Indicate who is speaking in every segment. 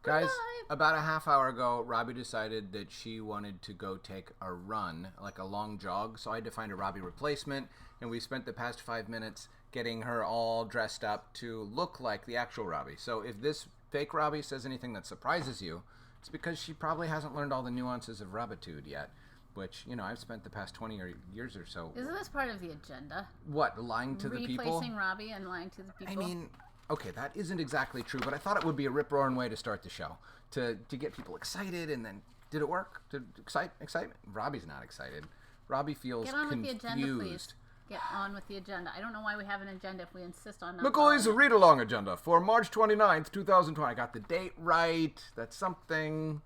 Speaker 1: Guys, about a half hour ago, Robbie decided that she wanted to go take a run, like a long jog, so I had to find a Robbie replacement, and we spent the past 5 minutes getting her all dressed up to look like the actual Robbie. So if this fake Robbie says anything that surprises you, it's because she probably hasn't learned all the nuances of Robbitude yet, which, you know, I've spent the past 20 years or so.
Speaker 2: Isn't this part of the agenda?
Speaker 1: What, lying to the people?
Speaker 2: Replacing Robbie and lying to the people?
Speaker 1: I mean, okay, that isn't exactly true, but I thought it would be a rip-roaring way to start the show, to get people excited, and then, did it work? Did excitement? Robbie's not excited. Robbie feels confused.
Speaker 2: Get on with the agenda, please. Get on with the agenda. I don't know why we have an agenda if we insist on not
Speaker 1: McCoy's read-along agenda for March 29th, 2020. I got the date right. That's something.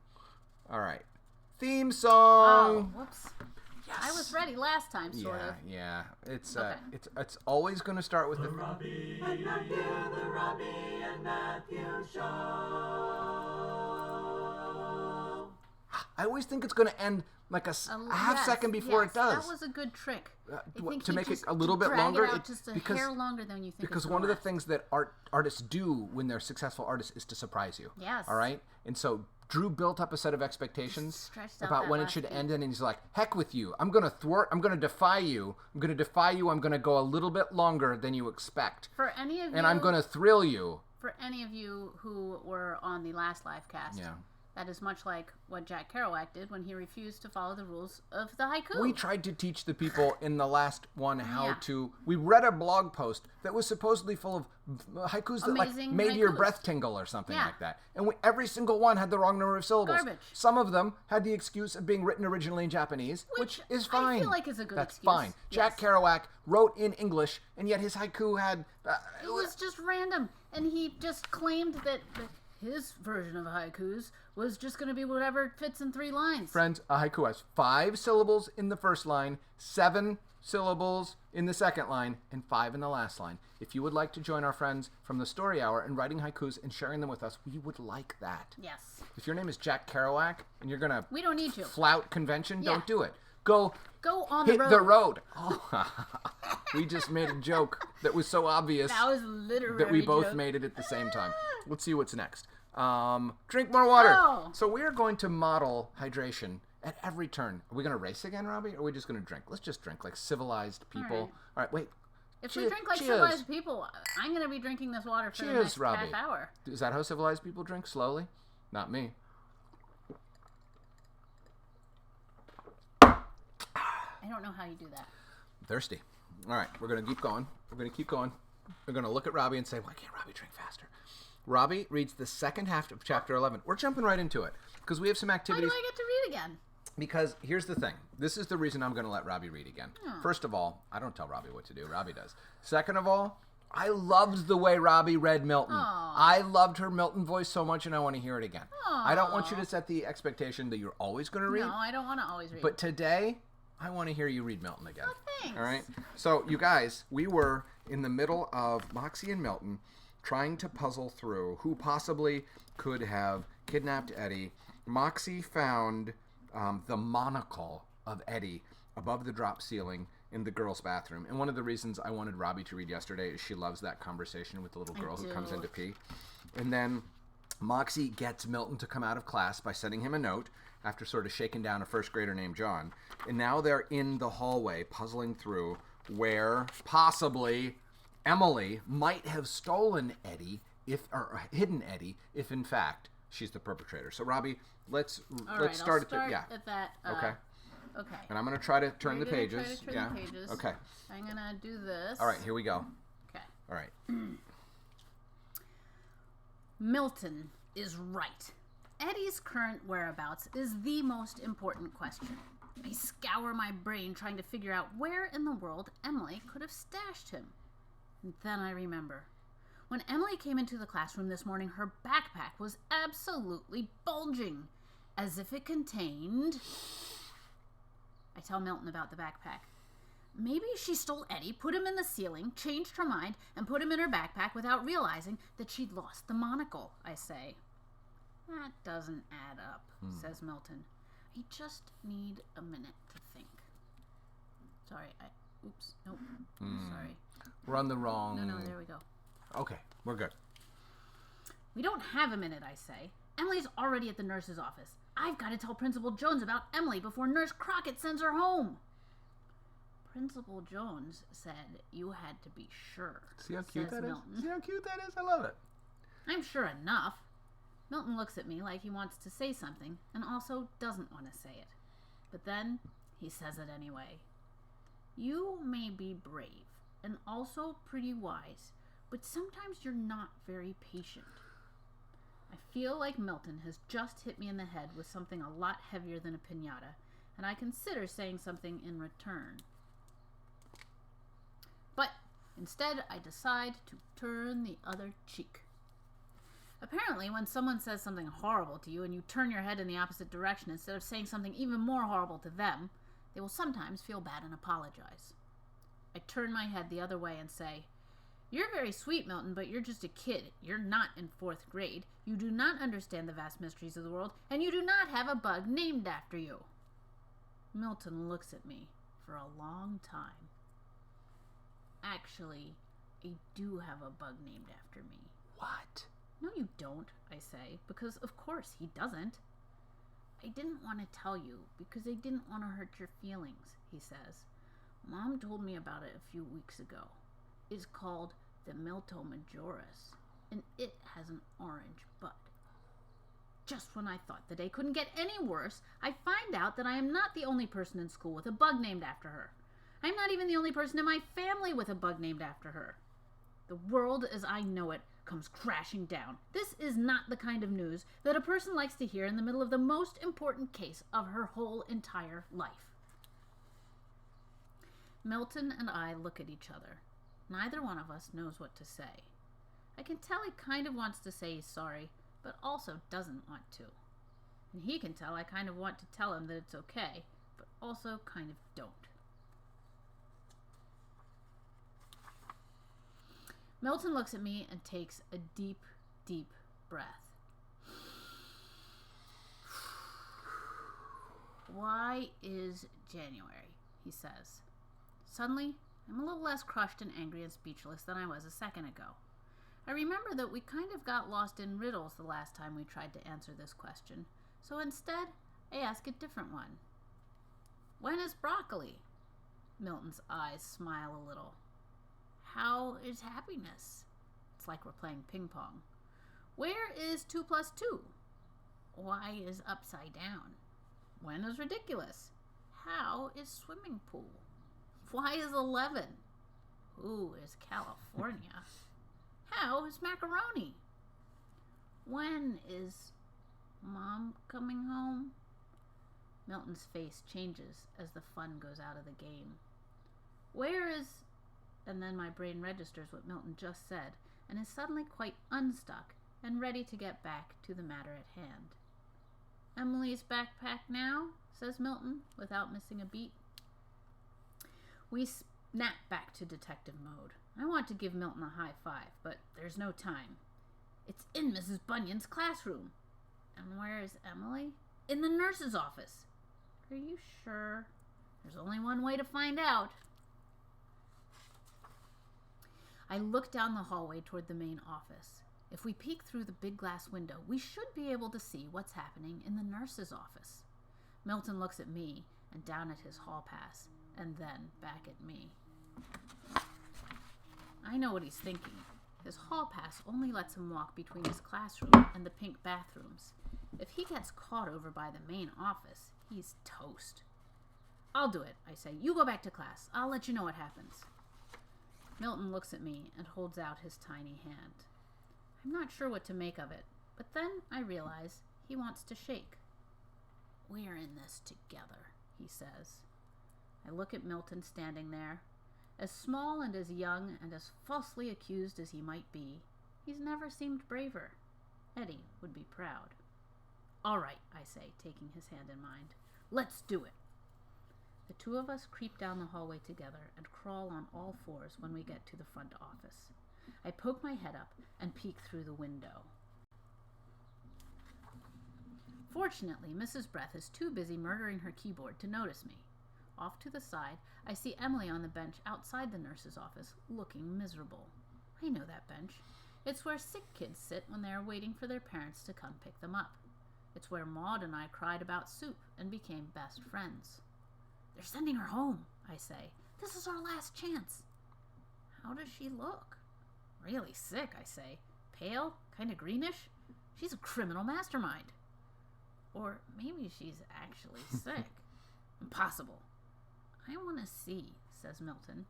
Speaker 1: All right. Theme song.
Speaker 2: Oh, whoops. Yes. I was ready last time, sort of.
Speaker 1: Yeah. It's always going to start with the
Speaker 3: Robbie and Matthew, the Robbie and Matthew Show.
Speaker 1: I always think it's going to end like a half second before it does.
Speaker 2: That was a good trick.
Speaker 1: To make it a little bit longer,
Speaker 2: just a hair longer than you think.
Speaker 1: Because one of the things that artists do when they're successful artists is to surprise you.
Speaker 2: Yes.
Speaker 1: All right. And so Drew built up a set of expectations about when it should end, and he's like, "Heck with you! I'm gonna thwart. I'm gonna defy you. I'm gonna defy you. I'm gonna go a little bit longer than you expect.
Speaker 2: For any of you,
Speaker 1: and I'm gonna thrill you.
Speaker 2: For any of you who were on the last live cast,
Speaker 1: yeah.
Speaker 2: That is much like what Jack Kerouac did when he refused to follow the rules of the haiku.
Speaker 1: We tried to teach the people in the last one how to... We read a blog post that was supposedly full of haikus that made your breath tingle or something like that. And every single one had the wrong number of syllables.
Speaker 2: Garbage.
Speaker 1: Some of them had the excuse of being written originally in Japanese, which is fine.
Speaker 2: I feel like is a good
Speaker 1: That's
Speaker 2: excuse.
Speaker 1: fine. Jack Kerouac wrote in English, and yet his haiku had...
Speaker 2: it was just random. And he just claimed that his version of haikus was just going to be whatever fits in 3 lines.
Speaker 1: Friends, a haiku has 5 syllables in the first line, 7 syllables in the second line, and 5 in the last line. If you would like to join our friends from the Story Hour in writing haikus and sharing them with us, we would like that.
Speaker 2: Yes.
Speaker 1: If your name is Jack Kerouac and you're going to
Speaker 2: we don't need to
Speaker 1: flout convention, don't do it. Go
Speaker 2: on
Speaker 1: hit
Speaker 2: the road.
Speaker 1: Oh. We just made a joke that was so obvious
Speaker 2: that was literally
Speaker 1: that we both made it at the same time. Let's see what's next. Drink more water.
Speaker 2: Oh.
Speaker 1: So we are going to model hydration at every turn. Are we going to race again, Robbie? Or are we just going to drink? Let's just drink like civilized people. All right, wait.
Speaker 2: If we drink like civilized people, I'm going to be drinking this water for the next
Speaker 1: Robbie.
Speaker 2: half hour.
Speaker 1: Is that how civilized people drink? Slowly? Not me.
Speaker 2: I don't know how you do that.
Speaker 1: I'm thirsty. All right, we're going to keep going. We're going to keep going. We're going to look at Robbie and say, why can't Robbie drink faster? Robbie reads the second half of chapter 11. We're jumping right into it because we have some activities.
Speaker 2: Why do I get to read again?
Speaker 1: Because here's the thing. This is the reason I'm going to let Robbie read again. First of all, I don't tell Robbie what to do. Robbie does. Second of all, I loved the way Robbie read Milton.
Speaker 2: Aww.
Speaker 1: I loved her Milton voice so much, and I want to hear it again. I don't want you to set the expectation that you're always going to read.
Speaker 2: No, I don't want to always read.
Speaker 1: But today, I want to hear you read Milton again.
Speaker 2: Oh, thanks.
Speaker 1: All right? So, you guys, we were in the middle of Moxie and Milton trying to puzzle through who possibly could have kidnapped Eddie. Moxie found the monocle of Eddie above the drop ceiling in the girls' bathroom. And one of the reasons I wanted Robbie to read yesterday is she loves that conversation with the little girl who comes in to pee. And then Moxie gets Milton to come out of class by sending him a note after sort of shaking down a first grader named John. And now they're in the hallway puzzling through where possibly Emily might have stolen Eddie or hidden Eddie if in fact she's the perpetrator. So Robbie, let's start
Speaker 2: at that.
Speaker 1: Okay.
Speaker 2: Okay.
Speaker 1: And I'm going to try to turn the pages.
Speaker 2: Try to turn the pages.
Speaker 1: Okay.
Speaker 2: I'm going to do this.
Speaker 1: All right, here we go.
Speaker 2: Okay.
Speaker 1: All right.
Speaker 2: Milton is right. Eddie's current whereabouts is the most important question. I scour my brain trying to figure out where in the world Emily could have stashed him. And then I remember. When Emily came into the classroom this morning, her backpack was absolutely bulging, as if it contained... I tell Milton about the backpack. Maybe she stole Eddie, put him in the ceiling, changed her mind, and put him in her backpack without realizing that she'd lost the monocle, I say. That doesn't add up, says Milton. I just need a minute to think. Sorry, oops, nope, sorry.
Speaker 1: We're on the wrong...
Speaker 2: No, there we go.
Speaker 1: Okay, we're good.
Speaker 2: We don't have a minute, I say. Emily's already at the nurse's office. I've got to tell Principal Jones about Emily before Nurse Crockett sends her home. Principal Jones said you had to be sure.
Speaker 4: See how cute that
Speaker 2: Milton.
Speaker 4: is? See how cute that is? I love it.
Speaker 2: I'm sure enough. Milton looks at me like he wants to say something and also doesn't want to say it. But then he says it anyway. You may be brave and also pretty wise, but sometimes you're not very patient. I feel like Milton has just hit me in the head with something a lot heavier than a piñata, and I consider saying something in return. But instead, I decide to turn the other cheek. Apparently, when someone says something horrible to you and you turn your head in the opposite direction instead of saying something even more horrible to them, they will sometimes feel bad and apologize. I turn my head the other way and say, "You're very sweet, Milton, but you're just a kid. You're not in 4th grade. You do not understand the vast mysteries of the world, and you do not have a bug named after you." Milton looks at me for a long time. Actually, I do have a bug named after me.
Speaker 4: What?
Speaker 2: No, you don't, I say, because of course he doesn't. I didn't want to tell you because I didn't want to hurt your feelings, he says. Mom told me about it a few weeks ago. It's called the Milto Majoris, and it has an orange bud. Just when I thought the day couldn't get any worse, I find out that I am not the only person in school with a bug named after her. I'm not even the only person in my family with a bug named after her. The world as I know it comes crashing down. This is not the kind of news that a person likes to hear in the middle of the most important case of her whole entire life. Milton and I look at each other. Neither one of us knows what to say. I can tell he kind of wants to say he's sorry, but also doesn't want to. And he can tell I kind of want to tell him that it's okay, but also kind of don't. Milton looks at me and takes a deep, deep breath. Why is January? He says. Suddenly, I'm a little less crushed and angry and speechless than I was a second ago. I remember that we kind of got lost in riddles the last time we tried to answer this question, so instead, I ask a different one. When is broccoli? Milton's eyes smile a little. How is happiness? It's like we're playing ping pong. Where is 2 plus 2? Why is upside down? When is ridiculous? How is swimming pool? Why is 11? Who is California? How is macaroni? When is Mom coming home? Milton's face changes as the fun goes out of the game. Where is... And then my brain registers what Milton just said and is suddenly quite unstuck and ready to get back to the matter at hand. Emily's backpack now, says Milton, without missing a beat. We snap back to detective mode. I want to give Milton a high five, but there's no time. It's in Mrs. Bunyan's classroom. And where is Emily? In the nurse's office. Are you sure? There's only one way to find out. I look down the hallway toward the main office. If we peek through the big glass window, we should be able to see what's happening in the nurse's office. Milton looks at me and down at his hall pass, and then back at me. I know what he's thinking. His hall pass only lets him walk between his classroom and the pink bathrooms. If he gets caught over by the main office, he's toast. I'll do it, I say. You go back to class. I'll let you know what happens. Milton looks at me and holds out his tiny hand. I'm not sure what to make of it, but then I realize he wants to shake. We're in this together, he says. I look at Milton standing there. As small and as young and as falsely accused as he might be, he's never seemed braver. Eddie would be proud. All right, I say, taking his hand in mind. Let's do it. The two of us creep down the hallway together and crawl on all fours when we get to the front office. I poke my head up and peek through the window. Fortunately, Mrs. Breath is too busy murdering her keyboard to notice me. Off to the side, I see Emily on the bench outside the nurse's office, looking miserable. I know that bench. It's where sick kids sit when they are waiting for their parents to come pick them up. It's where Maud and I cried about soup and became best friends. They're sending her home, I say. This is our last chance. How does she look? Really sick, I say. Pale, kind of greenish. She's a criminal mastermind. Or maybe she's actually sick. Impossible. I want to see, says Milton.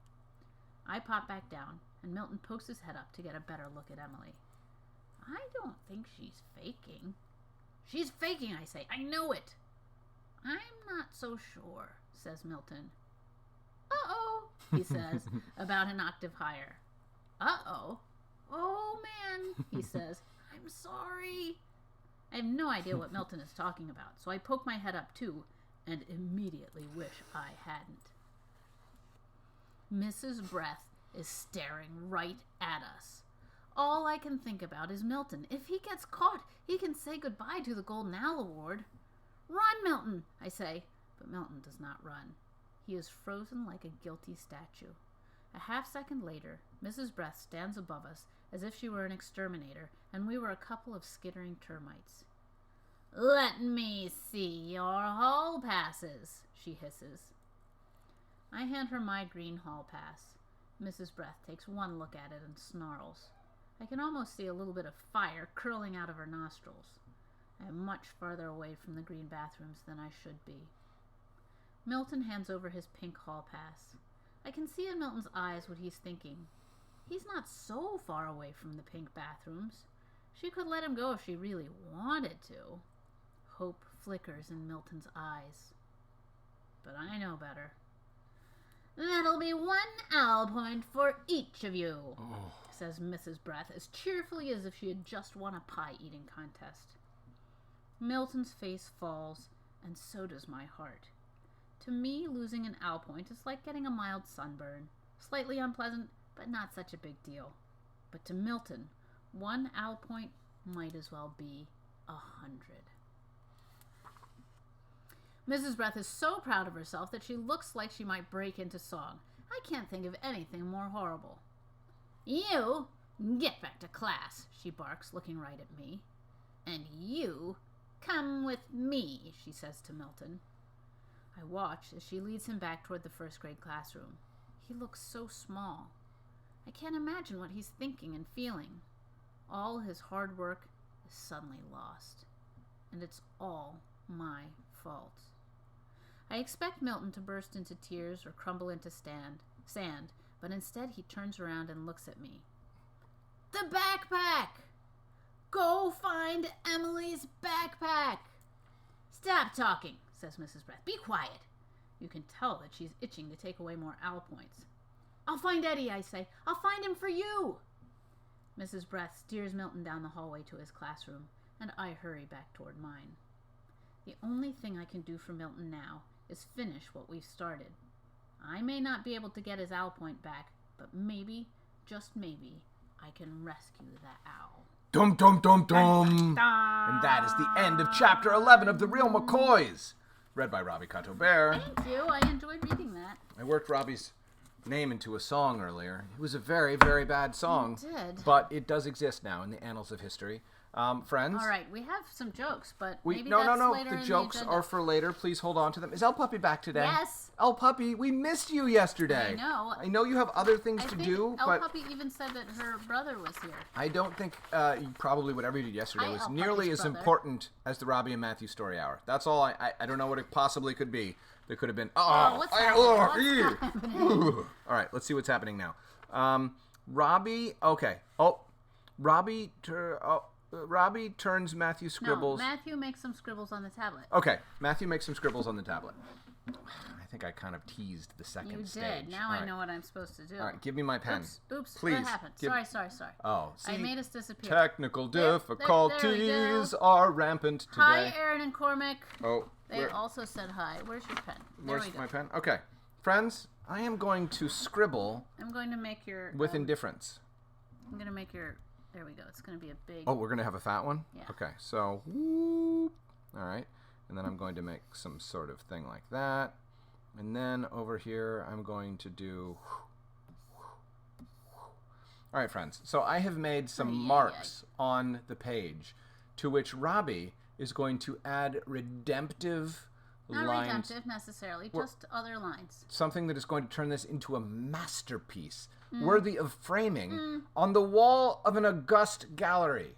Speaker 2: I pop back down, and Milton pokes his head up to get a better look at Emily. I don't think she's faking. She's faking, I say. I know it. I'm not so sure, says Milton. Uh-oh, he says, about an octave higher. Uh-oh. Oh, man, he says. I'm sorry. I have no idea what Milton is talking about, so I poke my head up, too, and immediately wish I hadn't. Mrs. Breath is staring right at us. All I can think about is Milton. If he gets caught, he can say goodbye to the Golden Owl Award. Run, Milton, I say, but Milton does not run. He is frozen like a guilty statue. A half-second later, Mrs. Breath stands above us as if she were an exterminator and we were a couple of skittering termites. Let me see your hall passes, she hisses. I hand her my green hall pass. Mrs. Breath takes one look at it and snarls. I can almost see a little bit of fire curling out of her nostrils. I am much farther away from the green bathrooms than I should be. Milton hands over his pink hall pass. I can see in Milton's eyes what he's thinking. He's not so far away from the pink bathrooms. She could let him go if she really wanted to. Hope flickers in Milton's eyes. But I know better. That'll be 1 owl point for each of you, says Mrs. Breath as cheerfully as if she had just won a pie-eating contest. Milton's face falls, and so does my heart. To me, losing an owl point is like getting a mild sunburn. Slightly unpleasant, but not such a big deal. But to Milton, 1 owl point might as well be 100. Mrs. Breath is so proud of herself that she looks like she might break into song. I can't think of anything more horrible. You, get back to class, she barks, looking right at me. And you, come with me, she says to Milton. I watch as she leads him back toward the first grade classroom. He looks so small. I can't imagine what he's thinking and feeling. All his hard work is suddenly lost. And it's all my fault. I expect Milton to burst into tears or crumble into sand, but instead he turns around and looks at me. The backpack! Go find Emily's backpack! Stop talking, says Mrs. Breath. Be quiet. You can tell that she's itching to take away more owl points. I'll find Eddie, I say. I'll find him for you. Mrs. Breath steers Milton down the hallway to his classroom, and I hurry back toward mine. The only thing I can do for Milton now is finish what we've started. I may not be able to get his owl point back, but maybe, just maybe, I can rescue that owl.
Speaker 4: Dum dum dum dum. And that is the end of chapter 11 of The Real McCoys, read by Robbie Cato-Bear.
Speaker 2: Thank you. I enjoyed reading that.
Speaker 1: I worked Robbie's name into a song earlier. It was a very, very bad song.
Speaker 2: You did.
Speaker 1: But it does exist now in the annals of history. Friends?
Speaker 2: All right, we have some jokes, but maybe
Speaker 1: No.
Speaker 2: later
Speaker 1: The
Speaker 2: in
Speaker 1: jokes
Speaker 2: agenda.
Speaker 1: are for later. Please hold on to them. Is El Puppy back today?
Speaker 2: Yes.
Speaker 1: El Puppy, we missed you yesterday.
Speaker 2: I know.
Speaker 1: I know you have other things
Speaker 2: I
Speaker 1: to
Speaker 2: think
Speaker 1: do,
Speaker 2: El
Speaker 1: but
Speaker 2: Puppy even said that her brother was here.
Speaker 1: I don't think probably whatever you did yesterday
Speaker 2: Hi,
Speaker 1: was
Speaker 2: El
Speaker 1: nearly
Speaker 2: Puppy's
Speaker 1: as
Speaker 2: brother.
Speaker 1: important as the Robbie and Matthew story hour. That's all. I don't know what it possibly could be. There could have been.
Speaker 2: What's happening? What's happening?
Speaker 1: All right, let's see what's happening now. Robbie. Okay. Oh, Robbie turns Matthew scribbles.
Speaker 2: No, Matthew makes some scribbles on the tablet.
Speaker 1: Okay, Matthew makes some scribbles on the tablet. I think I kind of teased the second
Speaker 2: You
Speaker 1: stage.
Speaker 2: did. Now
Speaker 1: All
Speaker 2: I
Speaker 1: right.
Speaker 2: know what I'm supposed to do.
Speaker 1: All right, give me my pen.
Speaker 2: Oops.
Speaker 1: Please.
Speaker 2: What happened?
Speaker 1: give-
Speaker 2: Sorry.
Speaker 1: Oh, see,
Speaker 2: I made us disappear.
Speaker 1: technical
Speaker 2: There we
Speaker 1: difficulties
Speaker 2: go.
Speaker 1: are rampant today.
Speaker 2: Hi, Aaron and Cormac.
Speaker 1: Oh,
Speaker 2: They also said hi. Where's your pen? There
Speaker 1: where's
Speaker 2: we go.
Speaker 1: my pen? Okay, friends, I am going to scribble
Speaker 2: I'm going to make your...
Speaker 1: with indifference.
Speaker 2: I'm going to make your... There we go. It's going to be a big...
Speaker 1: Oh, we're going to have a fat one?
Speaker 2: Yeah.
Speaker 1: Okay, so, whoop. All right, and then I'm going to make some sort of thing like that. And then over here, I'm going to do...
Speaker 4: All right, friends. So I have made some marks on the page to which Robbie is going to add redemptive
Speaker 2: Not
Speaker 4: lines.
Speaker 2: redemptive necessarily, just other lines.
Speaker 4: Something that is going to turn this into a masterpiece worthy of framing on the wall of an august gallery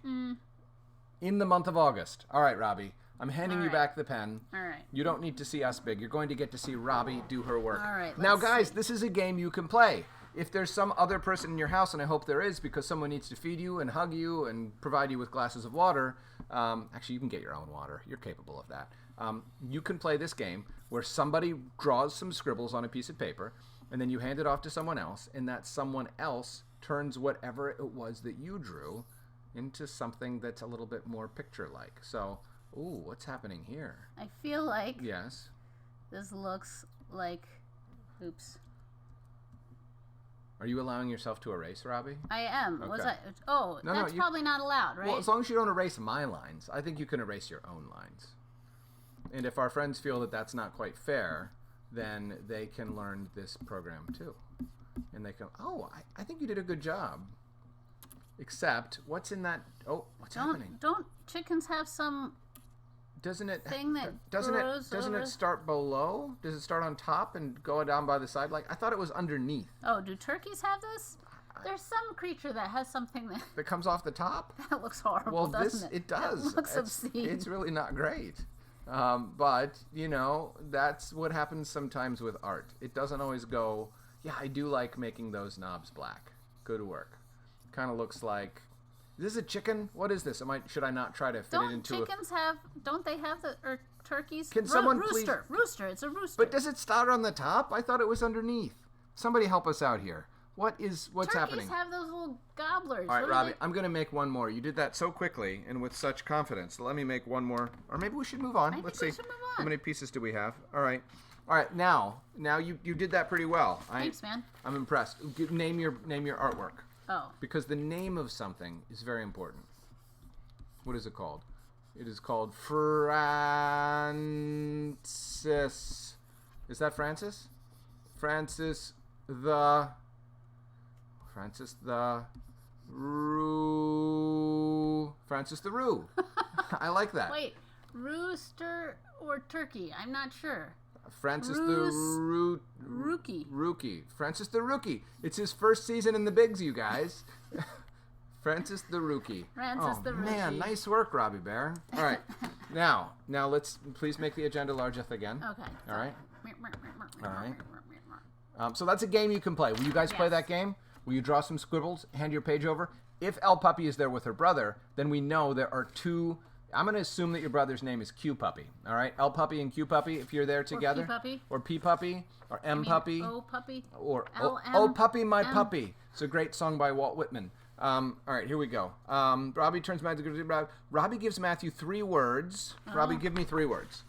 Speaker 4: in the month of August. All right, Robbie. I'm handing you back the pen.
Speaker 2: All right.
Speaker 4: You don't need to see us big. You're going to get to see Robbie do her work.
Speaker 2: All right,
Speaker 4: Now,
Speaker 2: let's
Speaker 4: guys,
Speaker 2: see.
Speaker 4: this is a game you can play. If there's some other person in your house, and I hope there is, because someone needs to feed you and hug you and provide you with glasses of water, actually, you can get your own water. You're capable of that. You can play this game where somebody draws some scribbles on a piece of paper, and then you hand it off to someone else, and that someone else turns whatever it was that you drew into something that's a little bit more picture-like. So, ooh, what's happening here?
Speaker 2: I feel like
Speaker 4: Yes.
Speaker 2: this looks like... Oops.
Speaker 4: Are you allowing yourself to erase, Robbie?
Speaker 2: I am. Was
Speaker 4: Okay.
Speaker 2: I? Oh,
Speaker 4: No,
Speaker 2: that's
Speaker 4: you-
Speaker 2: probably not allowed, right?
Speaker 4: Well, as long as you don't erase my lines, I think you can erase your own lines. And if our friends feel that that's not quite fair, then they can learn this program too. And they can, I think you did a good job. Except, what's in that? Oh, what's happening?
Speaker 2: Don't chickens have some
Speaker 4: Doesn't it
Speaker 2: thing that
Speaker 4: doesn't
Speaker 2: grows
Speaker 4: it
Speaker 2: over-
Speaker 4: start below? Does it start on top and go down by the side? Like I thought it was underneath.
Speaker 2: Oh, do turkeys have this? There's some creature that has something that,
Speaker 4: That comes off the top?
Speaker 2: that looks horrible,
Speaker 4: Well,
Speaker 2: doesn't
Speaker 4: it does.
Speaker 2: It looks obscene.
Speaker 4: It's really not great. But, you know, that's what happens sometimes with art. It doesn't always go, yeah, I do like making those knobs black. Good work. Kind of looks like, is this a chicken? What is this? Should I not try to fit it into
Speaker 2: chickens have, don't they have or turkeys?
Speaker 4: Can someone please-
Speaker 2: Rooster, it's a rooster.
Speaker 4: But does it start on the top? I thought it was underneath. Somebody help us out here. What's
Speaker 2: Turkeys
Speaker 4: happening?
Speaker 2: have those little gobblers.
Speaker 4: All right,
Speaker 2: What are
Speaker 4: Robbie,
Speaker 2: they-
Speaker 4: I'm going to make one more. You did that so quickly and with such confidence. Let me make one more. Or maybe we should move on. Let's
Speaker 2: think we
Speaker 4: see.
Speaker 2: should move
Speaker 4: How
Speaker 2: on.
Speaker 4: many pieces do we have? All right. All right, now you did that pretty well.
Speaker 2: Thanks, man.
Speaker 4: I'm impressed. Name your artwork.
Speaker 2: Oh,
Speaker 4: Because the name of something is very important. What is it called? It is called Francis. Is that Francis? Francis the Roo. Francis the Roo. I like that.
Speaker 2: wait, rooster or turkey? I'm not sure.
Speaker 4: Francis
Speaker 2: Rookie.
Speaker 4: the Rookie. Francis the Rookie. It's his first season in the bigs, you guys. Francis the Rookie.
Speaker 2: Francis the
Speaker 4: Man,
Speaker 2: Rookie.
Speaker 4: nice work, Robbie Bear. All right. now let's please make the agenda largeth again.
Speaker 2: Okay.
Speaker 4: All right.
Speaker 2: All
Speaker 4: right. So that's a game you can play. Will you guys play
Speaker 2: Yes.
Speaker 4: that game? Will you draw some scribbles, hand your page over? If El Puppy is there with her brother, then we know there are two. I'm going to assume that your brother's name is Q Puppy. All right? El Puppy and Q Puppy, if you're there together.
Speaker 2: P-Puppy.
Speaker 4: Or P Puppy. Or M Puppy.
Speaker 2: O puppy.
Speaker 4: Or
Speaker 2: L-M,
Speaker 4: Oh Puppy, My
Speaker 2: M.
Speaker 4: Puppy. It's a great song by Walt Whitman. All right, here we go. Robbie turns Matthew. Robbie gives Matthew 3 words. Robbie, give me 3 words.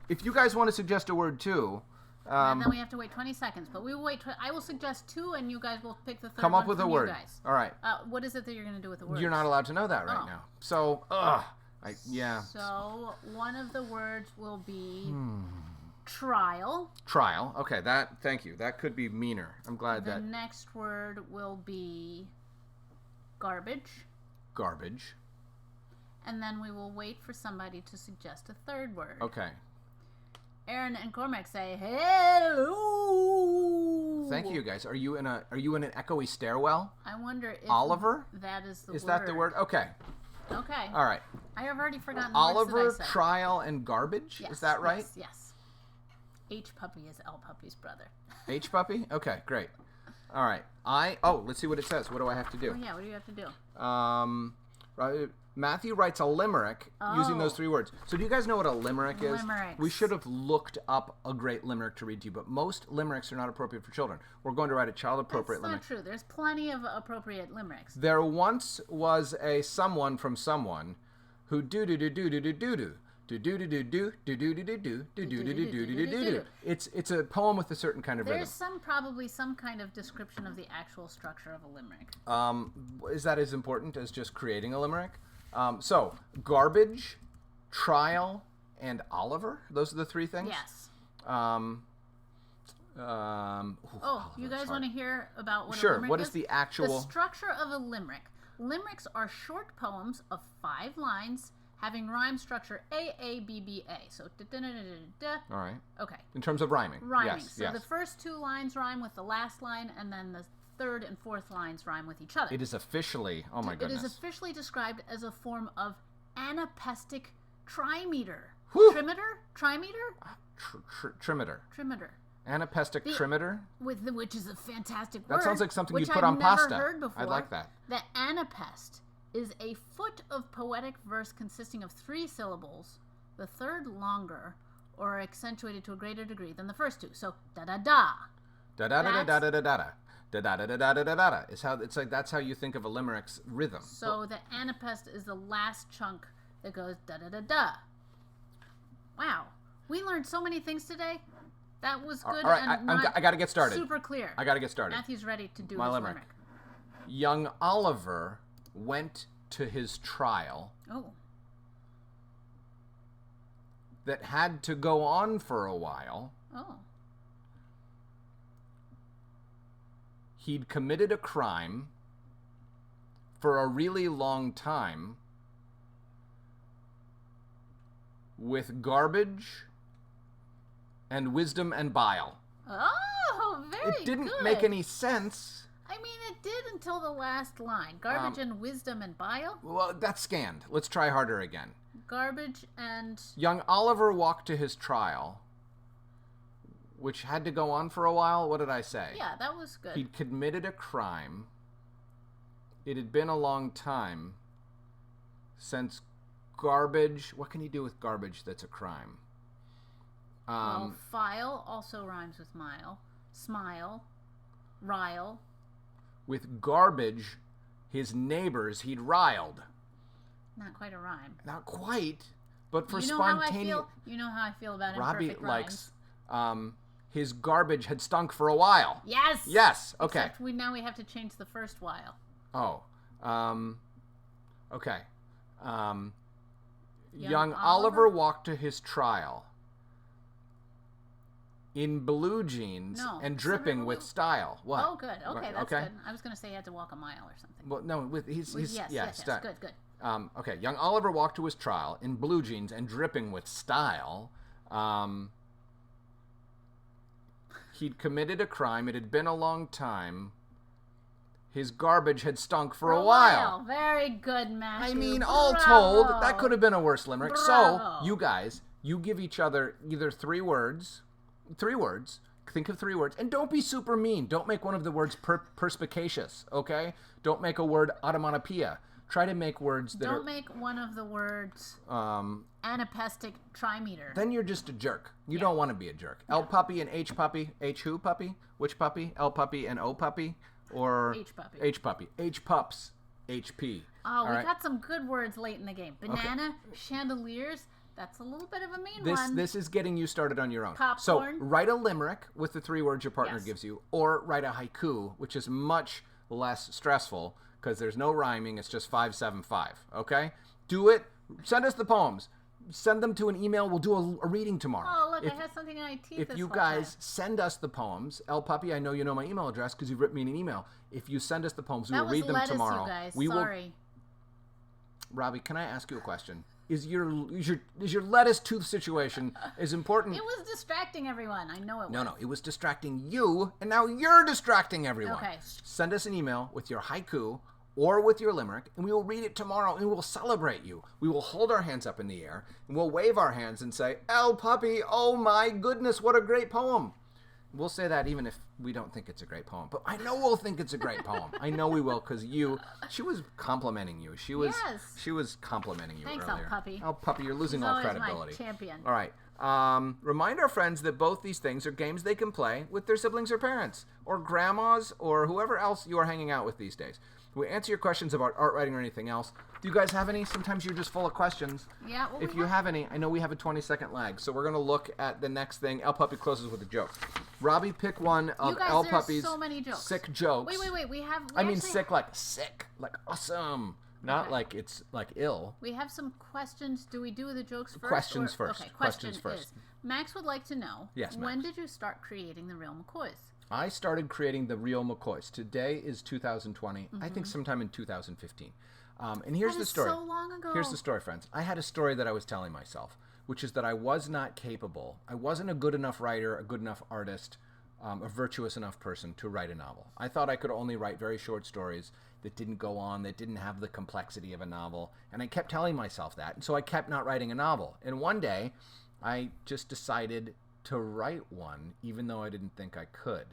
Speaker 4: If you guys want to suggest a word too,
Speaker 2: And then we have to wait 20 seconds. But we will wait. I will suggest 2, and you guys will pick the third
Speaker 4: come
Speaker 2: one
Speaker 4: up with a
Speaker 2: from
Speaker 4: word.
Speaker 2: You guys.
Speaker 4: All right.
Speaker 2: What is it that you're going to do with the words?
Speaker 4: You're not allowed to know that right
Speaker 2: Oh.
Speaker 4: now. So, yeah.
Speaker 2: So one of the words will be trial.
Speaker 4: Trial. Okay, thank you. That could be meaner. I'm glad
Speaker 2: The
Speaker 4: that
Speaker 2: next word will be garbage.
Speaker 4: garbage.
Speaker 2: And then we will wait for somebody to suggest a third word.
Speaker 4: Okay.
Speaker 2: Aaron and Cormac say hello.
Speaker 4: Thank you guys. Are you in an echoey stairwell?
Speaker 2: I wonder if
Speaker 4: Oliver?
Speaker 2: that is the word.
Speaker 4: Is that the word? Okay.
Speaker 2: Okay.
Speaker 4: All right.
Speaker 2: I have already forgotten the
Speaker 4: Oliver,
Speaker 2: words that I said.
Speaker 4: trial, and garbage?
Speaker 2: Yes,
Speaker 4: Is that right?
Speaker 2: Yes. H Puppy is L Puppy's brother.
Speaker 4: H Puppy? Okay, great. All right. Let's see what it says. What do I have to do?
Speaker 2: Oh yeah, what do you have to do?
Speaker 4: Matthew writes a limerick using those
Speaker 2: Oh.
Speaker 4: 3 words. So do you guys know what a limerick is?
Speaker 2: Limericks.
Speaker 4: We should have looked up a great limerick to read to you, but most limericks are not appropriate for children. We're going to write a child-appropriate
Speaker 2: That's
Speaker 4: limerick.
Speaker 2: not true. There's plenty of appropriate limericks.
Speaker 4: There once was a someone from someone who do-do-do-do-do-do-do-do. Do-do-do-do-do-do-do-do-do-do-do-do-do-do. It's a poem with a certain kind of
Speaker 2: There's
Speaker 4: rhythm.
Speaker 2: probably some kind of description of the actual structure of a limerick.
Speaker 4: Is that as important as just creating a limerick? So, garbage, trial, and Oliver. Those are the 3 things?
Speaker 2: Yes. You guys want to hear about what a
Speaker 4: Sure.
Speaker 2: limerick
Speaker 4: What is the actual...
Speaker 2: The structure of a limerick. Limericks are short poems of 5 lines having rhyme structure A-A-B-B-A. So da-da-da-da-da-da.
Speaker 4: All right.
Speaker 2: Okay.
Speaker 4: In terms of rhyming.
Speaker 2: Rhyming.
Speaker 4: Yes,
Speaker 2: So
Speaker 4: yes.
Speaker 2: the first 2 lines rhyme with the last line, and then the third and fourth lines rhyme with each other.
Speaker 4: It is officially... Oh, my goodness.
Speaker 2: It is officially described as a form of anapestic trimeter.
Speaker 4: Whew.
Speaker 2: Trimeter? Trimeter?
Speaker 4: Trimeter.
Speaker 2: Trimeter.
Speaker 4: Anapestic trimeter?
Speaker 2: Which is a fantastic word.
Speaker 4: That sounds like something
Speaker 2: which
Speaker 4: you'd put
Speaker 2: I've
Speaker 4: on
Speaker 2: never
Speaker 4: pasta.
Speaker 2: Heard before.
Speaker 4: I'd like that.
Speaker 2: The anapest is a foot of poetic verse consisting of 3 syllables, the third longer or accentuated to a greater degree than the first 2. So da-da-da.
Speaker 4: Da-da-da-da-da-da-da-da. Da-da-da-da-da-da-da-da. That's how you think of a limerick's rhythm.
Speaker 2: So the anapest is the last chunk that goes da-da-da-da. Wow. We learned so many things today. That was good.
Speaker 4: All right,
Speaker 2: and
Speaker 4: I got to get started.
Speaker 2: Super clear.
Speaker 4: I got to get started.
Speaker 2: Matthew's ready to do
Speaker 4: My
Speaker 2: his
Speaker 4: limerick.
Speaker 2: limerick.
Speaker 4: Young Oliver went to his trial
Speaker 2: Oh.
Speaker 4: that had to go on for a while.
Speaker 2: Oh.
Speaker 4: He'd committed a crime for a really long time with garbage and wisdom and bile.
Speaker 2: Oh, very good.
Speaker 4: It didn't make any sense.
Speaker 2: I mean, it did until the last line. Garbage and wisdom and bile?
Speaker 4: Well, that's scanned. Let's try harder again.
Speaker 2: Garbage and...
Speaker 4: Young Oliver walked to his trial, which had to go on for a while. What did I say?
Speaker 2: Yeah, that was good.
Speaker 4: He'd committed a crime. It had been a long time since garbage... What can he do with garbage that's a crime?
Speaker 2: Well, file also rhymes with mile. Smile. Rile.
Speaker 4: With garbage, his neighbors he'd riled.
Speaker 2: Not quite a rhyme.
Speaker 4: Not quite, but for
Speaker 2: You know how I
Speaker 4: spontaneous...
Speaker 2: feel? You know how I feel about
Speaker 4: Robbie
Speaker 2: imperfect
Speaker 4: likes...
Speaker 2: rhymes.
Speaker 4: His garbage had stunk for a while.
Speaker 2: Yes!
Speaker 4: Yes, okay.
Speaker 2: Except now we have to change the first while.
Speaker 4: Oh, okay. Young Oliver walked to his trial in blue jeans and dripping with style. What?
Speaker 2: Oh, good. Okay, that's good. I was going to say he had to walk a mile or something.
Speaker 4: Well, no, yes.
Speaker 2: Good.
Speaker 4: Okay, young Oliver walked to his trial in blue jeans and dripping with style. He'd committed a crime. It had been a long time. His garbage had stunk for a while.
Speaker 2: Very good, Matthew.
Speaker 4: I mean, all told, that could have been a worse limerick.
Speaker 2: Bravo.
Speaker 4: So, you guys, you give each other either 3 words. Think of 3 words. And don't be super mean. Don't make one of the words perspicacious, okay? Don't make a word automatopoeia. Try to make words that
Speaker 2: Don't make one of the words anapestic trimeter.
Speaker 4: Then you're just a jerk. You don't want to be a jerk. L puppy and H puppy. H who puppy? Which puppy? L puppy and O puppy? Or
Speaker 2: H puppy.
Speaker 4: H puppy. H pups. HP.
Speaker 2: Oh, we got some good words late in the game. Banana, chandeliers. That's a little bit of a mean one.
Speaker 4: This is getting you started on your own.
Speaker 2: Popcorn.
Speaker 4: So write a limerick with the 3 words your partner
Speaker 2: Yes.
Speaker 4: gives you, or write a haiku, which is much less stressful because there's no rhyming. It's just 575. Okay, do it. Send us the poems. Send them to an email. We'll do a reading tomorrow.
Speaker 2: Oh, look, I had something in my teeth.
Speaker 4: If
Speaker 2: this
Speaker 4: you
Speaker 2: whole
Speaker 4: guys
Speaker 2: time.
Speaker 4: send us the poems, El Puppy, I know you know my email address because you've written me an email. If you send us the poems, we will read them
Speaker 2: lettuce,
Speaker 4: tomorrow.
Speaker 2: You guys.
Speaker 4: We
Speaker 2: Sorry.
Speaker 4: Robbie, can I ask you a question? Is your lettuce tooth situation as important?
Speaker 2: It was distracting everyone. I know it was.
Speaker 4: No, it was distracting you, and now you're distracting everyone.
Speaker 2: Okay.
Speaker 4: Send us an email with your haiku or with your limerick, and we will read it tomorrow, and we'll celebrate you. We will hold our hands up in the air, and we'll wave our hands and say, El Puppy, oh my goodness, what a great poem. We'll say that even if we don't think it's a great poem. But I know we'll think it's a great poem. I know we will, because she was complimenting you. She was complimenting you
Speaker 2: Thanks,
Speaker 4: earlier.
Speaker 2: El Puppy.
Speaker 4: El Puppy, you're losing
Speaker 2: He's
Speaker 4: all
Speaker 2: always
Speaker 4: credibility.
Speaker 2: my champion.
Speaker 4: All right. Remind our friends that both these things are games they can play with their siblings or parents, or grandmas, or whoever else you are hanging out with these days. We answer your questions about art writing or anything else. Do you guys have any? Sometimes you're just full of questions.
Speaker 2: Yeah. Well,
Speaker 4: If you have any, I know we have a 20-second lag, so we're going to look at the next thing. El Puppy closes with a joke. Robbie, pick one of
Speaker 2: you guys,
Speaker 4: El
Speaker 2: there's
Speaker 4: Puppy's
Speaker 2: so many jokes.
Speaker 4: sick jokes.
Speaker 2: Wait. We
Speaker 4: mean sick like awesome. Not like it's like ill.
Speaker 2: We have some questions. Do we do the jokes first?
Speaker 4: Questions first.
Speaker 2: Okay,
Speaker 4: Questions
Speaker 2: question
Speaker 4: first.
Speaker 2: is, Max would like to know,
Speaker 4: Yes,
Speaker 2: when
Speaker 4: Max.
Speaker 2: did you start creating the Real McCoys?
Speaker 4: I started creating the Real McCoys. Today is 2020. I think sometime in 2015. And here's
Speaker 2: That
Speaker 4: the
Speaker 2: is
Speaker 4: story.
Speaker 2: so long ago.
Speaker 4: Here's the story, friends. I had a story that I was telling myself, which is that I was not capable. I wasn't a good enough writer, a good enough artist, a virtuous enough person to write a novel. I thought I could only write very short stories that didn't go on, that didn't have the complexity of a novel. And I kept telling myself that. And so I kept not writing a novel. And one day, I just decided to write one, even though I didn't think I could.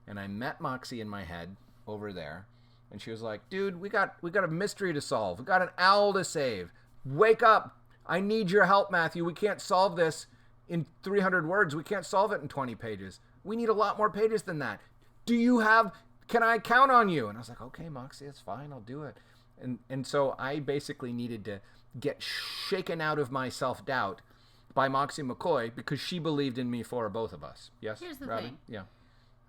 Speaker 4: And I met Moxie in my head over there, and she was like, "Dude, we got a mystery to solve. We got an owl to save. Wake up! I need your help, Matthew. We can't solve this in 300 words. We can't solve it in 20 pages. We need a lot more pages than that. Can I count on you?" And I was like, "Okay, Moxie, it's fine. I'll do it." And so I basically needed to get shaken out of my self-doubt by Moxie McCoy because she believed in me for both of us. Yes,
Speaker 2: Here's the
Speaker 4: Robbie?
Speaker 2: thing.
Speaker 4: Yeah.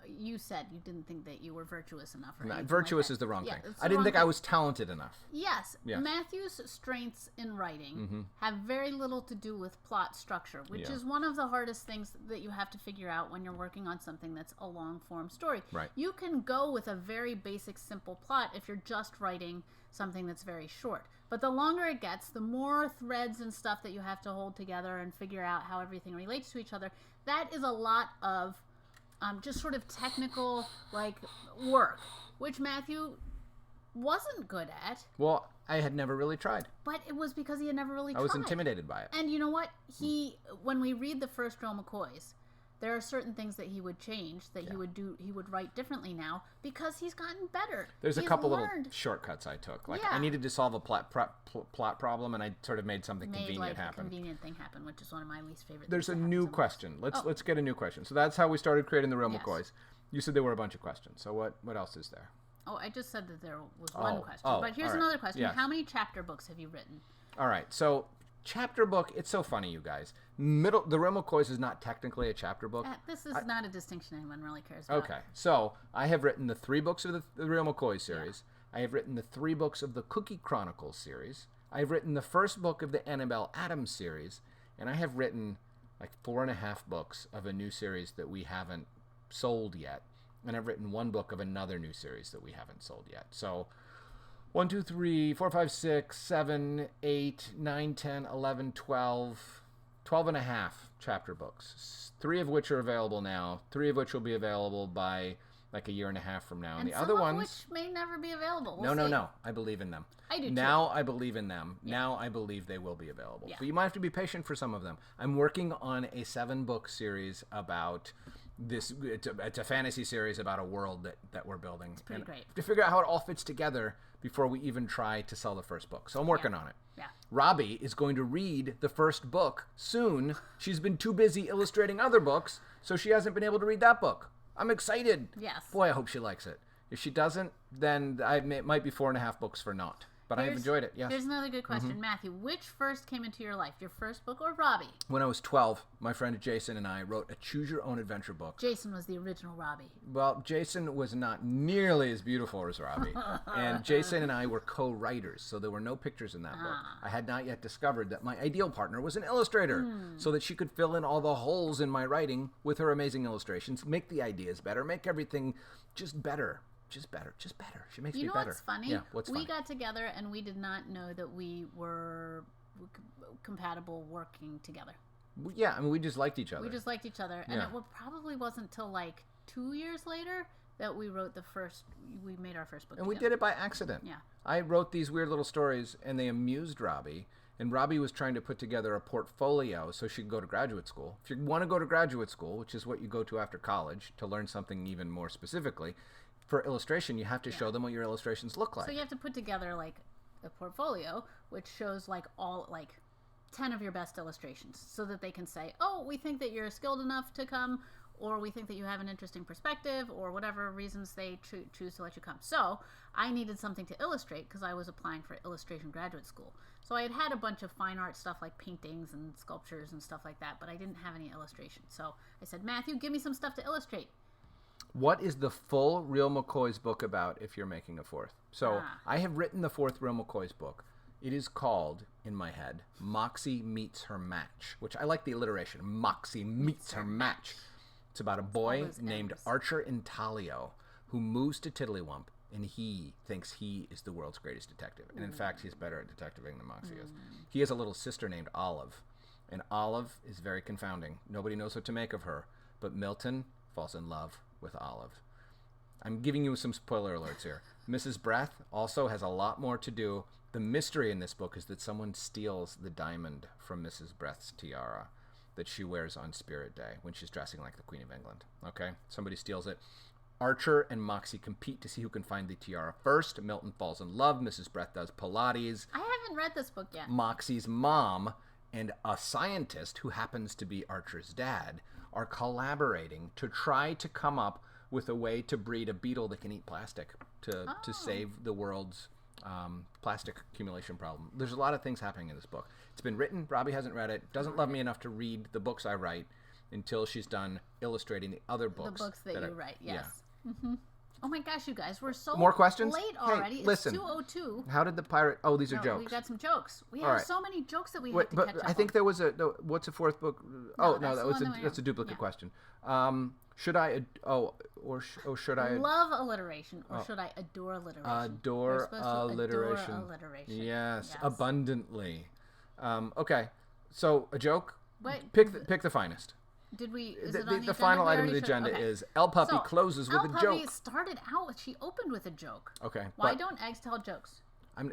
Speaker 2: You said you didn't think that you were virtuous enough. Or
Speaker 4: No,
Speaker 2: anything
Speaker 4: virtuous
Speaker 2: like that.
Speaker 4: is the wrong
Speaker 2: Yeah,
Speaker 4: thing.
Speaker 2: it's
Speaker 4: I
Speaker 2: the
Speaker 4: didn't
Speaker 2: wrong
Speaker 4: think I
Speaker 2: thing.
Speaker 4: was talented enough.
Speaker 2: Yes,
Speaker 4: Yes.
Speaker 2: Matthew's strengths in writing
Speaker 4: Mm-hmm.
Speaker 2: have very little to do with plot structure, which
Speaker 4: Yeah.
Speaker 2: is one of the hardest things that you have to figure out when you're working on something that's a long form story.
Speaker 4: Right.
Speaker 2: You can go with a very basic, simple plot if you're just writing something that's very short. But the longer it gets, the more threads and stuff that you have to hold together and figure out how everything relates to each other. That is a lot of just sort of technical work, which Matthew wasn't good at,
Speaker 4: Well, I had never really tried.
Speaker 2: but it was because he had never really
Speaker 4: I
Speaker 2: tried.
Speaker 4: was intimidated by it.
Speaker 2: And you know what? When we read the first Real McCoys, there are certain things that he would change, that he would write differently now because he's gotten better.
Speaker 4: There's a
Speaker 2: He's
Speaker 4: couple
Speaker 2: learned,
Speaker 4: little shortcuts I took. Like
Speaker 2: Yeah.
Speaker 4: I needed to solve a plot problem, and I sort of made something
Speaker 2: made
Speaker 4: convenient
Speaker 2: a
Speaker 4: happen.
Speaker 2: convenient thing happen, which is one of my least favorite
Speaker 4: There's
Speaker 2: things
Speaker 4: a
Speaker 2: that
Speaker 4: new
Speaker 2: happens in
Speaker 4: question.
Speaker 2: life.
Speaker 4: Let's get a new question. So that's how we started creating the Real
Speaker 2: Yes.
Speaker 4: McCoys. You said there were a bunch of questions. So what else is there?
Speaker 2: Oh, I just said that there was one question.
Speaker 4: oh,
Speaker 2: But here's
Speaker 4: all right.
Speaker 2: another question.
Speaker 4: Yes.
Speaker 2: How many chapter books have you written?
Speaker 4: All right. So chapter book. It's so funny, you guys. The Real McCoys is not technically a chapter book.
Speaker 2: This is not a distinction anyone really cares about.
Speaker 4: Okay, so I have written the 3 books of the Real McCoy series. I have written the 3 books of the Cookie Chronicles series. I have written the first book of the Annabelle Adams series, and I have written like 4.5 books of a new series that we haven't sold yet. And I've written 1 book of another new series that we haven't sold yet. So 1, 2, 3, 4, 5, 6, 7, 8, 9, 10, 11, 12, 12.5 chapter books. 3 of which are available now. 3 of which will be available by like a year and a half from now.
Speaker 2: And
Speaker 4: the
Speaker 2: some
Speaker 4: other
Speaker 2: of
Speaker 4: ones,
Speaker 2: which may never be available. We'll
Speaker 4: no.
Speaker 2: see.
Speaker 4: I believe in them.
Speaker 2: I do too.
Speaker 4: Now I believe in them. Now I believe they will be available.
Speaker 2: Yeah.
Speaker 4: But you might have to be patient for some of them. I'm working on a 7-book series about this. It's a fantasy series about a world that we're building. It's
Speaker 2: pretty great.
Speaker 4: To figure out how it all fits together before we even try to sell the first book. So I'm working on it.
Speaker 2: Yeah.
Speaker 4: Robbie is going to read the first book soon. She's been too busy illustrating other books, so she hasn't been able to read that book. I'm excited.
Speaker 2: Yes.
Speaker 4: Boy, I hope she likes it. If she doesn't, then it might be 4.5 books for naught. But I've enjoyed it, yes.
Speaker 2: Here's another good question. Matthew, which first came into your life? Your first book or Robbie?
Speaker 4: When I was 12, my friend Jason and I wrote a choose-your-own-adventure book.
Speaker 2: Jason was the original Robbie.
Speaker 4: Well, Jason was not nearly as beautiful as Robbie. And Jason and I were co-writers, so there were no pictures in that book. I had not yet discovered that my ideal partner was an illustrator, so that she could fill in all the holes in my writing with her amazing illustrations, make the ideas better, make everything just better. Just better. She makes me
Speaker 2: You know
Speaker 4: better.
Speaker 2: what's funny?
Speaker 4: Yeah, what's funny?
Speaker 2: We got together and we did not know that we were compatible working together.
Speaker 4: Yeah, I mean, we just liked each other.
Speaker 2: We just liked each other. And
Speaker 4: Yeah.
Speaker 2: it probably wasn't till like 2 years later that we made our first book
Speaker 4: And we
Speaker 2: together.
Speaker 4: did it by accident.
Speaker 2: Yeah.
Speaker 4: I wrote these weird little stories, and they amused Robbie. And Robbie was trying to put together a portfolio so she could go to graduate school. If you want to go to graduate school, which is what you go to after college to learn something even more specifically, for illustration, you have to show them what your illustrations look like.
Speaker 2: So you have to put together like a portfolio which shows like 10 of your best illustrations so that they can say, oh, we think that you're skilled enough to come, or we think that you have an interesting perspective, or whatever reasons they choose to let you come. So I needed something to illustrate because I was applying for illustration graduate school. So I had a bunch of fine art stuff like paintings and sculptures and stuff like that, but I didn't have any illustration. So I said, Matthew, give me some stuff to illustrate.
Speaker 4: What is the full Real McCoys book about if you're making a 4th? So I have written the 4th Real McCoys book. It is called, in my head, Moxie Meets Her Match, which I like the alliteration. Moxie meets her match. It's about a boy named Archer Intaglio who moves to Tiddlywump, and he thinks he is the world's greatest detective. And in fact, he's better at detectiving than Moxie is. He has a little sister named Olive, and Olive is very confounding. Nobody knows what to make of her, but Milton falls in love with Olive. I'm giving you some spoiler alerts here. Mrs. Breath also has a lot more to do. The mystery in this book is that someone steals the diamond from Mrs. Breath's tiara that she wears on Spirit Day when she's dressing like the Queen of England. Okay? Somebody steals it. Archer and Moxie compete to see who can find the tiara first. Milton falls in love. Mrs. Breath does Pilates.
Speaker 2: I haven't read this book yet.
Speaker 4: Moxie's mom and a scientist who happens to be Archer's dad are collaborating to try to come up with a way to breed a beetle that can eat plastic to save the world's plastic accumulation problem. There's a lot of things happening in this book. It's been written. Robbie hasn't read it. Doesn't love me enough to read the books I write until she's done illustrating the other books.
Speaker 2: The books that you write, yes.
Speaker 4: Yeah.
Speaker 2: Mm-hmm. Oh my gosh, you guys, we're so
Speaker 4: More questions?
Speaker 2: late
Speaker 4: Hey,
Speaker 2: already.
Speaker 4: listen.
Speaker 2: It's 2:02.
Speaker 4: How did the pirate... Oh, these are
Speaker 2: No,
Speaker 4: jokes.
Speaker 2: we got some jokes. We
Speaker 4: All
Speaker 2: have
Speaker 4: right.
Speaker 2: so many jokes that we
Speaker 4: Wait,
Speaker 2: have to
Speaker 4: but
Speaker 2: catch up
Speaker 4: I think
Speaker 2: on.
Speaker 4: there was a... No, what's the fourth book? Oh, no,
Speaker 2: that's
Speaker 4: that's a duplicate
Speaker 2: yeah.
Speaker 4: question. Should I... should I...
Speaker 2: Love alliteration, or should I adore alliteration? We're
Speaker 4: Adore
Speaker 2: supposed to
Speaker 4: alliteration.
Speaker 2: Adore alliteration.
Speaker 4: Yes, abundantly. Okay, so a joke?
Speaker 2: Wait,
Speaker 4: Pick the finest.
Speaker 2: did we? Is it on the agenda?
Speaker 4: final
Speaker 2: We
Speaker 4: item of
Speaker 2: already
Speaker 4: the
Speaker 2: showed-
Speaker 4: agenda
Speaker 2: okay.
Speaker 4: is El Puppy
Speaker 2: So,
Speaker 4: closes with
Speaker 2: El
Speaker 4: a
Speaker 2: Puppy
Speaker 4: joke.
Speaker 2: started out. She opened with a joke.
Speaker 4: Okay,
Speaker 2: Why
Speaker 4: but
Speaker 2: don't eggs tell jokes?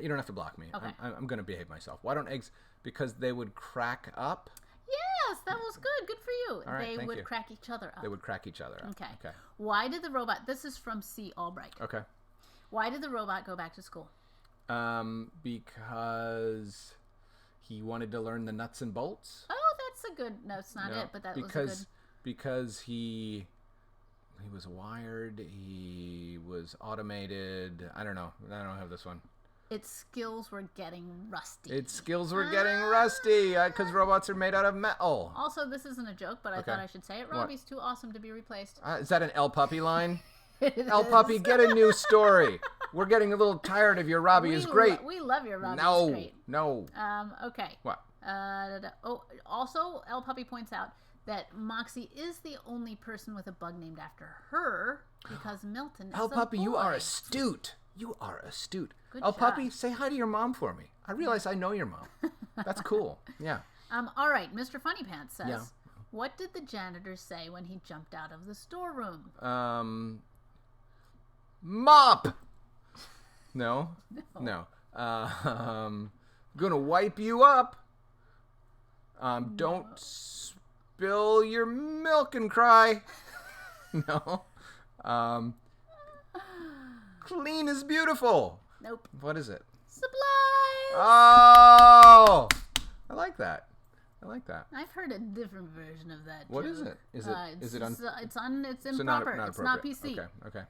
Speaker 4: you don't have to block me.
Speaker 2: Okay.
Speaker 4: I'm going to behave myself. Why don't eggs? Because they would crack up.
Speaker 2: Yes, that was good. Good for you.
Speaker 4: All right,
Speaker 2: They
Speaker 4: thank
Speaker 2: would
Speaker 4: you.
Speaker 2: crack each other up.
Speaker 4: They would crack each other up.
Speaker 2: Okay.
Speaker 4: Okay.
Speaker 2: Why did the robot? This is from C. Albright.
Speaker 4: Okay.
Speaker 2: Why did the robot go back to school?
Speaker 4: Because he wanted to learn the nuts and bolts.
Speaker 2: Oh, that's a good. No, it's not
Speaker 4: No,
Speaker 2: it, but that was a good.
Speaker 4: Because he was wired, he was automated. I don't know. I don't have this one.
Speaker 2: Its skills were getting rusty.
Speaker 4: Its skills were getting rusty because robots are made out of metal.
Speaker 2: Also, this isn't a joke, but I thought I should say it. Robbie's too awesome to be replaced.
Speaker 4: Is that an El Puppy line?
Speaker 2: It
Speaker 4: El
Speaker 2: is.
Speaker 4: Puppy, get a new story. We're getting a little tired of your Robbie is great.
Speaker 2: We love your Robbie
Speaker 4: No,
Speaker 2: is great.
Speaker 4: no.
Speaker 2: Okay.
Speaker 4: What?
Speaker 2: Also, El Puppy points out that Moxie is the only person with a bug named after her because Milton is
Speaker 4: El
Speaker 2: a
Speaker 4: Puppy, you are
Speaker 2: boy.
Speaker 4: astute. You are astute.
Speaker 2: Good
Speaker 4: El
Speaker 2: job.
Speaker 4: Puppy, say hi to your mom for me. I realize I know your mom. That's cool. Yeah.
Speaker 2: All right, Mr. Funny Pants says,
Speaker 4: Yeah.
Speaker 2: what did the janitor say when he jumped out of the storeroom?
Speaker 4: Mop. No. No. Gonna wipe you up. Don't spill your milk and cry. No. Clean is beautiful.
Speaker 2: Nope.
Speaker 4: What is it?
Speaker 2: Supplies!
Speaker 4: Oh, I like that. I like that.
Speaker 2: I've heard a different version of that.
Speaker 4: What
Speaker 2: joke.
Speaker 4: is it? Is it
Speaker 2: It's
Speaker 4: so
Speaker 2: improper.
Speaker 4: not
Speaker 2: It's not
Speaker 4: appropriate.
Speaker 2: PC.
Speaker 4: Okay.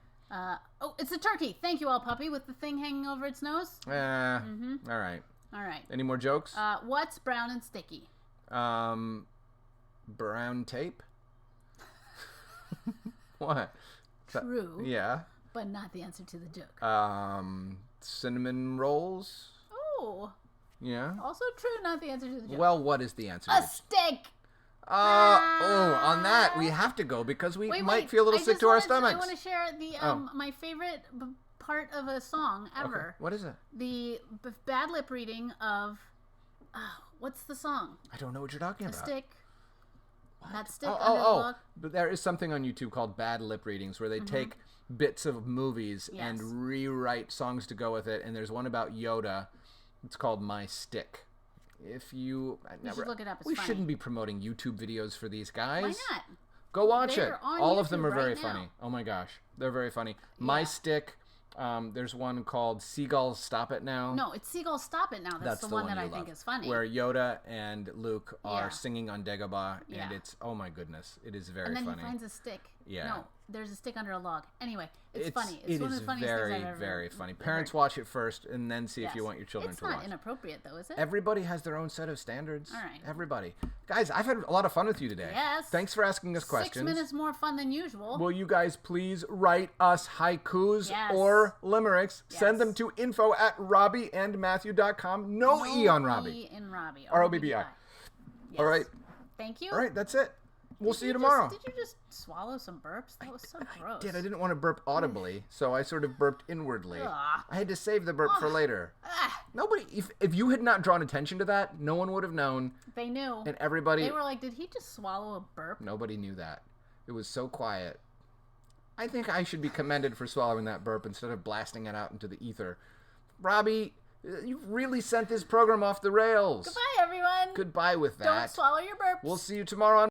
Speaker 2: It's a turkey. Thank you, El Puppy, with the thing hanging over its nose.
Speaker 4: All right.
Speaker 2: All right.
Speaker 4: Any more jokes?
Speaker 2: What's brown and sticky?
Speaker 4: Brown tape. What?
Speaker 2: True.
Speaker 4: Yeah.
Speaker 2: But not the answer to the joke.
Speaker 4: Cinnamon rolls.
Speaker 2: Oh.
Speaker 4: Yeah.
Speaker 2: Also true, not the answer to the joke.
Speaker 4: Well, what is the answer?
Speaker 2: A stick.
Speaker 4: On that we have to go because we might feel a little sick to our stomachs.
Speaker 2: I want to share the my favorite part of a song ever.
Speaker 4: Okay. What is it?
Speaker 2: The bad lip reading of what's the song?
Speaker 4: I don't know what you're talking
Speaker 2: A
Speaker 4: about.
Speaker 2: stick. That stick under the log.
Speaker 4: But there is something on YouTube called bad lip readings where they take bits of movies and rewrite songs to go with it. And there's one about Yoda. It's called My Stick. If you
Speaker 2: should look it up. It's
Speaker 4: we
Speaker 2: funny.
Speaker 4: shouldn't be promoting YouTube videos for these guys.
Speaker 2: Why not?
Speaker 4: Go watch
Speaker 2: They're
Speaker 4: it.
Speaker 2: on
Speaker 4: All of
Speaker 2: YouTube
Speaker 4: them are very
Speaker 2: right now.
Speaker 4: funny. Oh my gosh, they're very funny. My Stick. There's one called Seagulls Stop It Now.
Speaker 2: No, it's Seagull Stop It Now. That's the one that I think is funny.
Speaker 4: Where Yoda and Luke are
Speaker 2: Yeah.
Speaker 4: singing on Dagobah,
Speaker 2: Yeah.
Speaker 4: and it's, oh my goodness, it is very
Speaker 2: and then
Speaker 4: funny.
Speaker 2: he finds a stick.
Speaker 4: Yeah.
Speaker 2: No, there's a stick under a log. Anyway, it's funny.
Speaker 4: It
Speaker 2: It's one
Speaker 4: is
Speaker 2: of the funniest
Speaker 4: very,
Speaker 2: things I've ever
Speaker 4: very funny.
Speaker 2: heard.
Speaker 4: Parents watch it first and then see if you
Speaker 2: Yes.
Speaker 4: want your children
Speaker 2: It's
Speaker 4: to watch.
Speaker 2: not inappropriate, though, is it?
Speaker 4: Everybody has their own set of standards.
Speaker 2: All right.
Speaker 4: Everybody. Guys, I've had a lot of fun with you today.
Speaker 2: Yes.
Speaker 4: Thanks for asking us
Speaker 2: 6
Speaker 4: questions.
Speaker 2: minutes more fun than usual.
Speaker 4: Will you guys please write us haikus
Speaker 2: Yes.
Speaker 4: or limericks?
Speaker 2: Yes.
Speaker 4: Send them to info@robbieandmatthew.com. No E on Robbie.
Speaker 2: E in Robbie.
Speaker 4: R-O-B-B-I.
Speaker 2: Yes.
Speaker 4: All right.
Speaker 2: Thank you.
Speaker 4: All right, that's it. We'll
Speaker 2: Did
Speaker 4: see you
Speaker 2: just-
Speaker 4: tomorrow.
Speaker 2: Did you just swallow some burps? That was so gross.
Speaker 4: I didn't want to burp audibly, so I sort of burped inwardly.
Speaker 2: Ugh.
Speaker 4: I had to save the burp for later.
Speaker 2: Ah,
Speaker 4: Nobody, if you had not drawn attention to that, no one would have known,
Speaker 2: they knew.
Speaker 4: and everybody,
Speaker 2: They were like, did he just swallow a burp?
Speaker 4: nobody knew that. It was so quiet. I think I should be commended for swallowing that burp instead of blasting it out into the ether. Robbie, you really sent this program off the rails.
Speaker 2: Goodbye, everyone.
Speaker 4: Goodbye with that.
Speaker 2: Don't swallow your burps.
Speaker 4: We'll see you tomorrow on